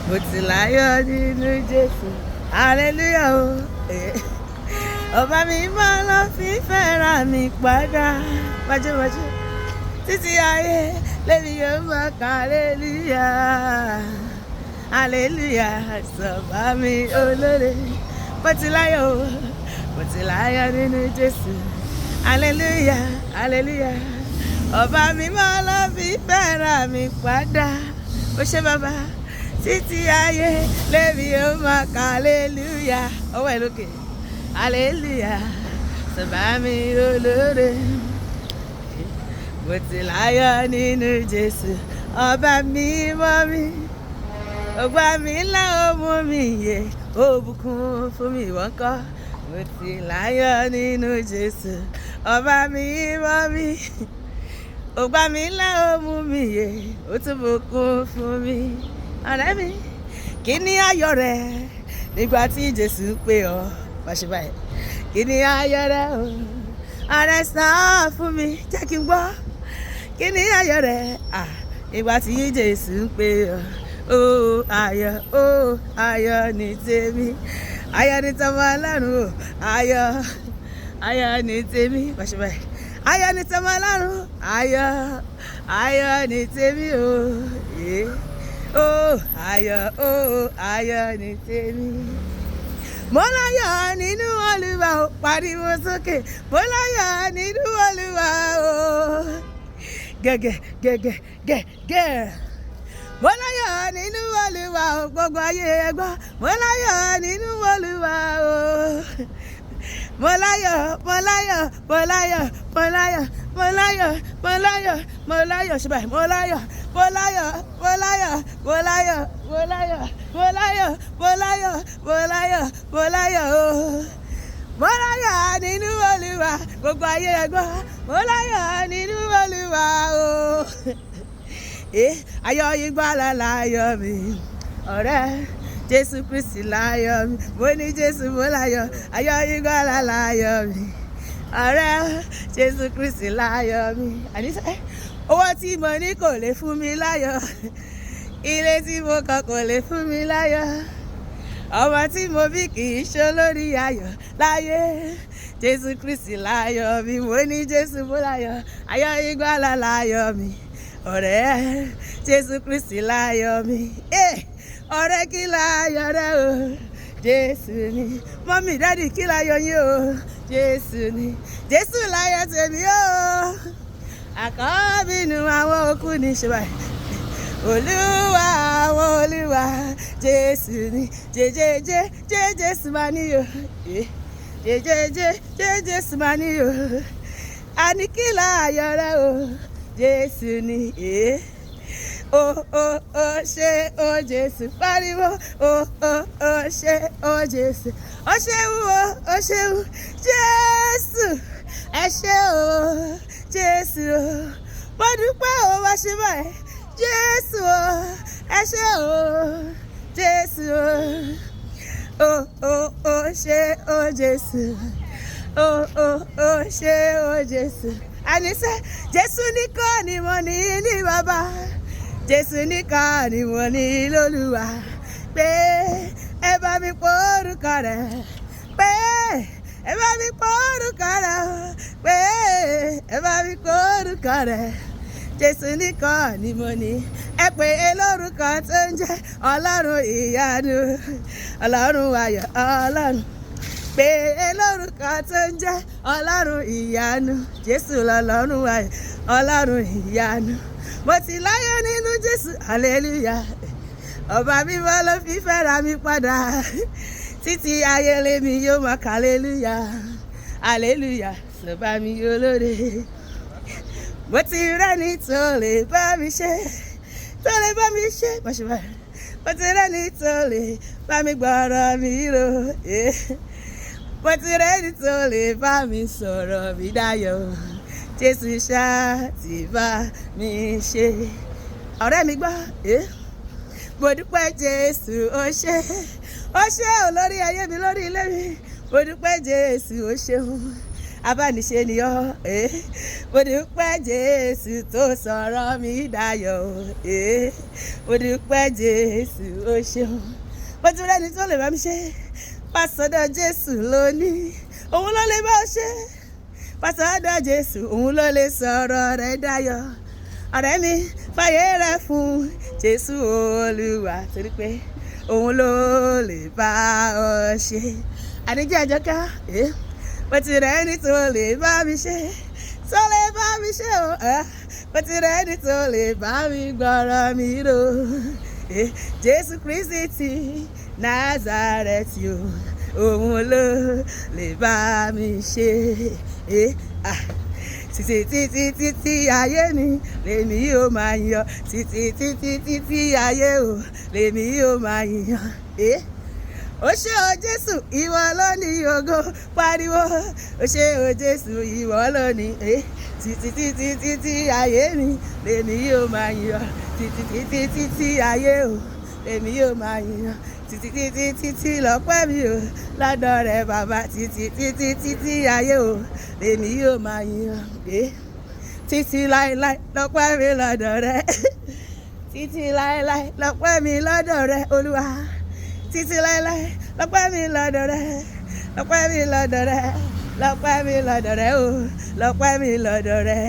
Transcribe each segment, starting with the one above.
mo ti láyọ̀ nínú Jésù hallelujah o. Ọba mi máa lọ fi fẹ́ràn mi padà májúmájú títí ayé lèmi yóò máa kà hallelujah hallelujah sọ̀bà mi olóore mo ti láyọ̀ o mo ti láyọ̀ nínú Jésù hallelujah hallelujah. Ọba mi máa lọ fi fẹ́ràn mi padà ó ṣe bàbá títí ayé lèmi yóò máa kà hallelujah ọwọ́ ẹ̀ lókè hallelujah sọ̀bà mi olóore mo ti láyọ̀ nínú Jésù ọba mi mọ́ mi ó gbà mí là ó mú mi yè ó bùkún fún mi ìwọ ńkọ́ mo ti láyọ̀ nínú Jésù ọba mi mọ́ mi ó gbà mí là ó mú mi yè ó tún bùkún fún mi. Ọ̀rẹ́ mi kí ni ayọ̀ rẹ nígbà tí Jésù pè ọ́ pàṣẹ báyìí kí ni ayọ̀ rẹ o ọ̀rẹ́ sàn fún mi jẹ́ kí n gbọ́ kí ni ayọ̀ rẹ nígbà tí Jésù pè ọ́ ó ayọ̀ ní tèmi ayọ̀ ní tọmọ Ọlọ́run o ayọ̀ ní tèmi pàṣẹ báyìí ayọ̀ ní tọmọ Ọlọ́run ayọ̀ ní tèmi o ayọ̀ ní tèmi. Mo láyọ̀ nínú Olúwa o pariwo sókè mo láyọ̀ nínú Olúwa o gẹ́gẹ́. Mo láyọ̀ nínú Olúwa o gbogbo ayé ẹ gbọ́ mo láyọ̀ nínú Olúwa o mo láyọ̀ ṣe báyìí mo láyọ̀ o mo láyọ̀ nínú Olúwa gbogbo ayé ẹ gbọ́ mo láyọ̀ nínú Olúwa o ayọ̀ ìgbàlà láyọ̀ mi ọ̀rẹ́ Jésù Kristi láyọ̀ mi mo ní Jésù mo láyọ̀ ayọ̀ ìgbàlà láyọ̀ mi ọ̀rẹ́ Jésù Kristi láyọ̀ mi. Àníṣe owó tí mo ní kò lè fún mi láyọ̀ ilé tí mo kọ́ kò lè fún mi láyọ̀ ọmọ tí mo bí kì í ṣe olórí ayọ̀ láyé Jésù Kristi láyọ̀ mi mo ní Jésù mo láyọ̀ ayọ̀ ìgbàlà láyọ̀ mi ọ̀rẹ́ Jésù Kristi láyọ̀ mi ọ̀rẹ́ kí láyọ̀ rẹ o Jésù ni mọ́mí dádì kí láyọ̀ yín o Jésù ni Jésù láyọ̀ tèmi o àkọ́bí nu àwọn òkú ní ṣe báyìí Olúwa àwọn olúwa Jésù ni jẹjẹjẹ Jésù máa níyò jẹjẹjẹ Jésù máa níyò àní kí láyọ̀ rẹ o Jésù ni ṣe o Jésù pariwo ṣe o Jésù o ṣeun Jésù ẹ ṣé o Jésù mo dúpẹ́ o wá ṣe báyìí Jésù ẹ ṣé o Jésù ṣe o Jésù ṣe o Jésù. Àníṣe Jésù nìkan ni mo ní ní bàbá Jésù nìkan ni mo ní lólúwa pé ẹ bá mi pọ̀ orúkọ rẹ̀ pé ẹ bá mi pọ̀ orúkọ rẹ̀ pé ẹ bá mi pọ̀ orúkọ rẹ̀ Jésù nìkan ni mo ní ẹ pè é lórúkọ tó ń jẹ́ Ọlọ́run ìyanu Ọlọ́run ayọ̀ Ọlọ́run pè é lórúkọ tó ń jẹ́ Ọlọ́run ìyanu Jésù lọ́lọ́run ayọ̀ Ọlọ́run ìyanu mo ti láyọ̀ nínú Jésù hallelujah ọba mímọ́ ló fi fẹ́ràn mi padà títí ayé lèmi yóò máa kà hallelujah hallelujah sọ̀bà mi olóore mo ti rẹ́ni tó lè bá mi ṣe mo ti rẹ́ni tó lè bá mi gbọ́rọ̀ mi rò mo ti rẹ́ni tó lè bá mi sọ̀rọ̀ mi dayọ̀ Jésù ṣáà ti bá mi ṣe ọ̀rẹ́ mi gbọ́ mo dúpẹ́ Jésù ó ṣé olórí ayé mi lórí ilé mi mo dúpẹ́ Jésù ó ṣeun abániṣe ni ọ́ mo dúpẹ́ Jésù tó sọ̀rọ̀ mi dayọ̀ mo dúpẹ́ Jésù ó ṣeun mo ti rẹ́ni tó lè bá mi ṣe pásọ̀dọ̀ Jésù lónìí òun ló lè bá ọ ṣe pásọ̀dọ̀ Jésù òun ló lè sọ̀rọ̀ rẹ̀ dayọ̀ ọ̀rẹ́ mi fàyè rẹ̀ fún Jésù Olúwa torí pé òun ló lè bá ọ ṣe àdíjẹ́ àjọká mo ti rẹ́ni tó lè bá mi ṣe tó lè bá mi ṣe o mo ti rẹ́ni tó lè bá mi gbọ́rọ̀ mi rò Jésù Kristi ti Násárẹ́tì òun ló lè bá mi ṣe títí ayé mi lèmi yóò máa yan títí ayé o lèmi yóò máa yan ó ṣé o Jésù ìwọ ló ní ògo pariwo ó ṣé o Jésù ìwọ ló ní títí ayé mi lèmi yóò máa yan títí ayé o lèmi yóò máa yan títí lọ́pẹ́ mi o lọ́dọ̀ rẹ bàbá títí ayé o lèmi yóò máa yan títí láéláé lọ́pẹ́ mi lọ́dọ̀ rẹ títí láéláé lọ́pẹ́ mi lọ́dọ̀ rẹ Olúwa títí láéláé lọ́pẹ́ mi lọ́dọ̀ rẹ lọ́pẹ́ mi lọ́dọ̀ rẹ lọ́pẹ́ mi lọ́dọ̀ rẹ o lọ́pẹ́ mi lọ́dọ̀ rẹ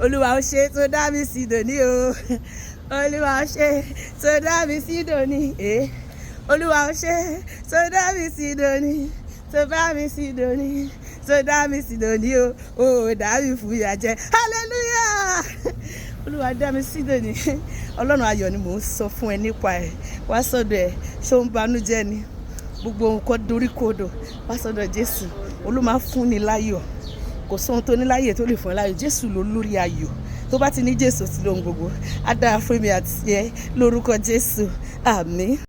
Olúwa ó ṣe tó dá mi sí dòní o Olúwa ó ṣe tó dá mi sí dòní Olúwa ó ṣe tó dá mi sí dòní tó bá mi sí dòní tó dá mi sí dòní o ò dá mi fúyà jẹ hallelujah Olúwa dá mi sí dòní Ọlọ́run ayọ̀ ni mò ń sọ fún ẹ nípa ẹ̀ wá sọ́dọ̀ ẹ̀ ṣé ó ń banújẹ́ ni gbogbo nǹkan dorí kodò wá sọ́dọ̀ Jésù Olúwa fún ni láyọ̀ kò sóhun tó ní láyè tó lè fún ẹ láyọ̀ Jésù ló lórí ayọ̀ tó bá ti ní Jésù sí lóhun gbogbo á dára fún mi àti ẹ lórúkọ Jésù àmín.